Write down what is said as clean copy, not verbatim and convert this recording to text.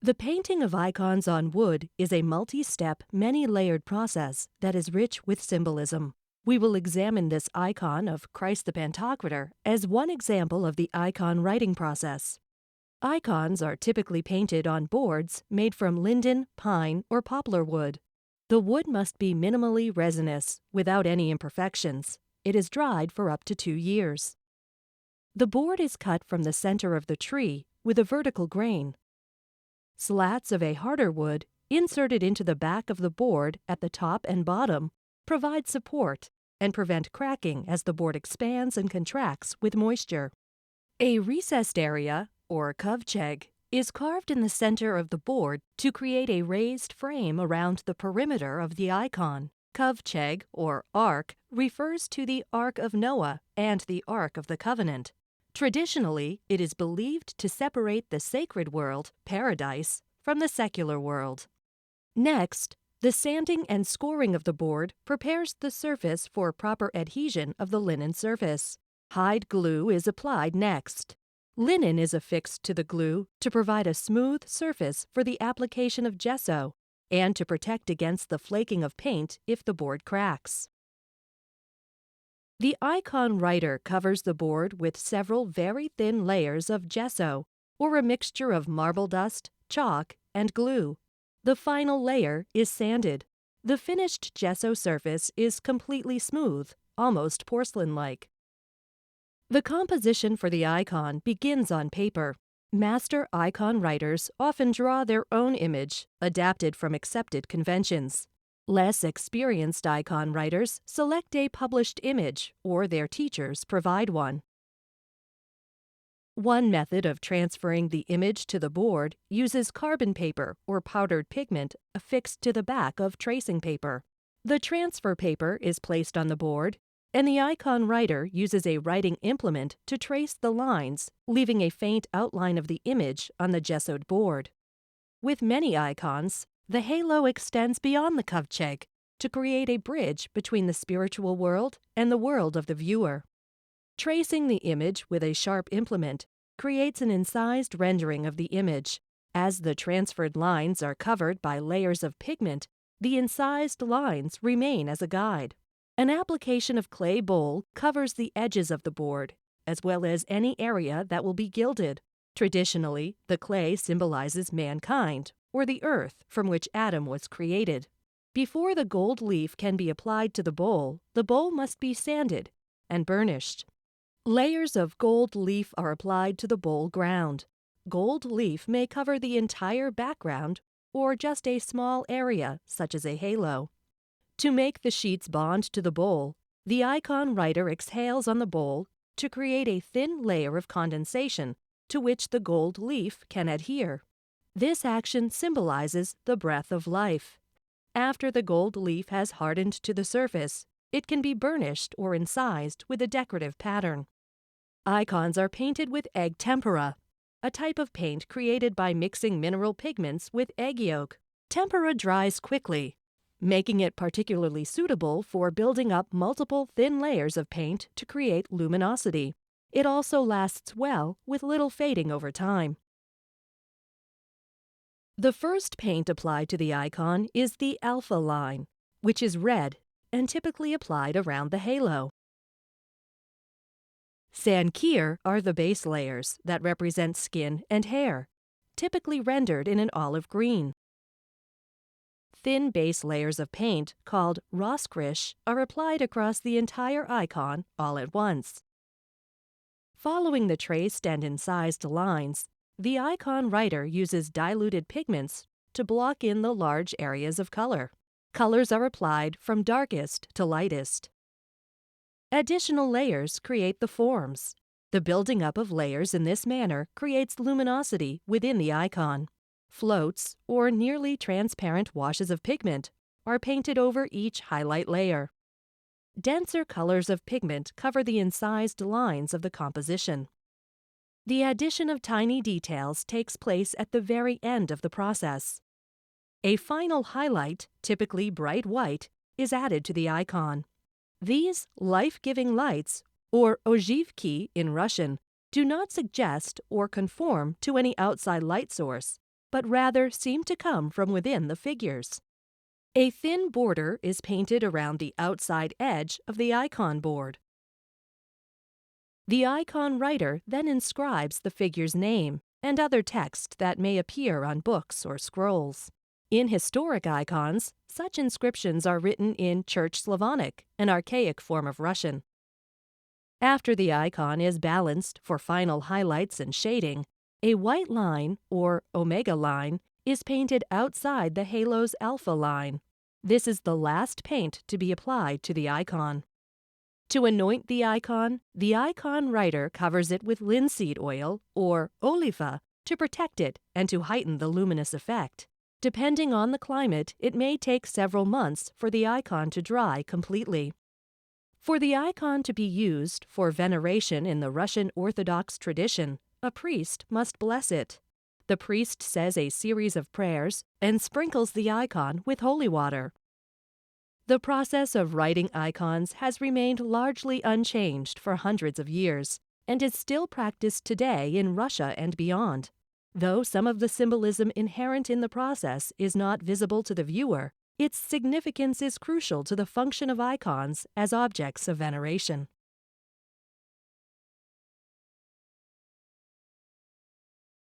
The painting of icons on wood is a multi-step, many-layered process that is rich with symbolism. We will examine this icon of Christ the Pantocrator as one example of the icon writing process. Icons are typically painted on boards made from linden, pine, or poplar wood. The wood must be minimally resinous, without any imperfections. It is dried for up to 2 years. The board is cut from the center of the tree with a vertical grain. Slats of a harder wood, inserted into the back of the board at the top and bottom, provide support and prevent cracking as the board expands and contracts with moisture. A recessed area, or kovcheg, is carved in the center of the board to create a raised frame around the perimeter of the icon. Kovcheg, or ark, refers to the Ark of Noah and the Ark of the Covenant. Traditionally, it is believed to separate the sacred world, paradise, from the secular world. Next, the sanding and scoring of the board prepares the surface for proper adhesion of the linen surface. Hide glue is applied next. Linen is affixed to the glue to provide a smooth surface for the application of gesso and to protect against the flaking of paint if the board cracks. The icon writer covers the board with several very thin layers of gesso, or a mixture of marble dust, chalk, and glue. The final layer is sanded. The finished gesso surface is completely smooth, almost porcelain-like. The composition for the icon begins on paper. Master icon writers often draw their own image, adapted from accepted conventions. Less experienced icon writers select a published image, or their teachers provide one. One method of transferring the image to the board uses carbon paper or powdered pigment affixed to the back of tracing paper. The transfer paper is placed on the board, and the icon writer uses a writing implement to trace the lines, leaving a faint outline of the image on the gessoed board. With many icons, the halo extends beyond the kovcheg to create a bridge between the spiritual world and the world of the viewer. Tracing the image with a sharp implement creates an incised rendering of the image. As the transferred lines are covered by layers of pigment, the incised lines remain as a guide. An application of clay bowl covers the edges of the board, as well as any area that will be gilded. Traditionally, the clay symbolizes mankind, or the earth from which Adam was created. Before the gold leaf can be applied to the bowl must be sanded and burnished. Layers of gold leaf are applied to the bowl ground. Gold leaf may cover the entire background or just a small area, such as a halo. To make the sheets bond to the bowl, the icon writer exhales on the bowl to create a thin layer of condensation to which the gold leaf can adhere. This action symbolizes the breath of life. After the gold leaf has hardened to the surface, it can be burnished or incised with a decorative pattern. Icons are painted with egg tempera, a type of paint created by mixing mineral pigments with egg yolk. Tempera dries quickly, making it particularly suitable for building up multiple thin layers of paint to create luminosity. It also lasts well with little fading over time. The first paint applied to the icon is the alpha line, which is red and typically applied around the halo. Sankir are the base layers that represent skin and hair, typically rendered in an olive green. Thin base layers of paint, called roskrish, are applied across the entire icon all at once. Following the traced and incised lines, the icon writer uses diluted pigments to block in the large areas of color. Colors are applied from darkest to lightest. Additional layers create the forms. The building up of layers in this manner creates luminosity within the icon. Floats, or nearly transparent washes of pigment, are painted over each highlight layer. Denser colors of pigment cover the incised lines of the composition. The addition of tiny details takes place at the very end of the process. A final highlight, typically bright white, is added to the icon. These life-giving lights, or ojivki in Russian, do not suggest or conform to any outside light source, but rather seem to come from within the figures. A thin border is painted around the outside edge of the icon board. The icon writer then inscribes the figure's name and other text that may appear on books or scrolls. In historic icons, such inscriptions are written in Church Slavonic, an archaic form of Russian. After the icon is balanced for final highlights and shading, a white line, or omega line, is painted outside the halo's alpha line. This is the last paint to be applied to the icon. To anoint the icon writer covers it with linseed oil, or oliva, to protect it and to heighten the luminous effect. Depending on the climate, it may take several months for the icon to dry completely. For the icon to be used for veneration in the Russian Orthodox tradition, a priest must bless it. The priest says a series of prayers and sprinkles the icon with holy water. The process of writing icons has remained largely unchanged for hundreds of years and is still practiced today in Russia and beyond. Though some of the symbolism inherent in the process is not visible to the viewer, its significance is crucial to the function of icons as objects of veneration.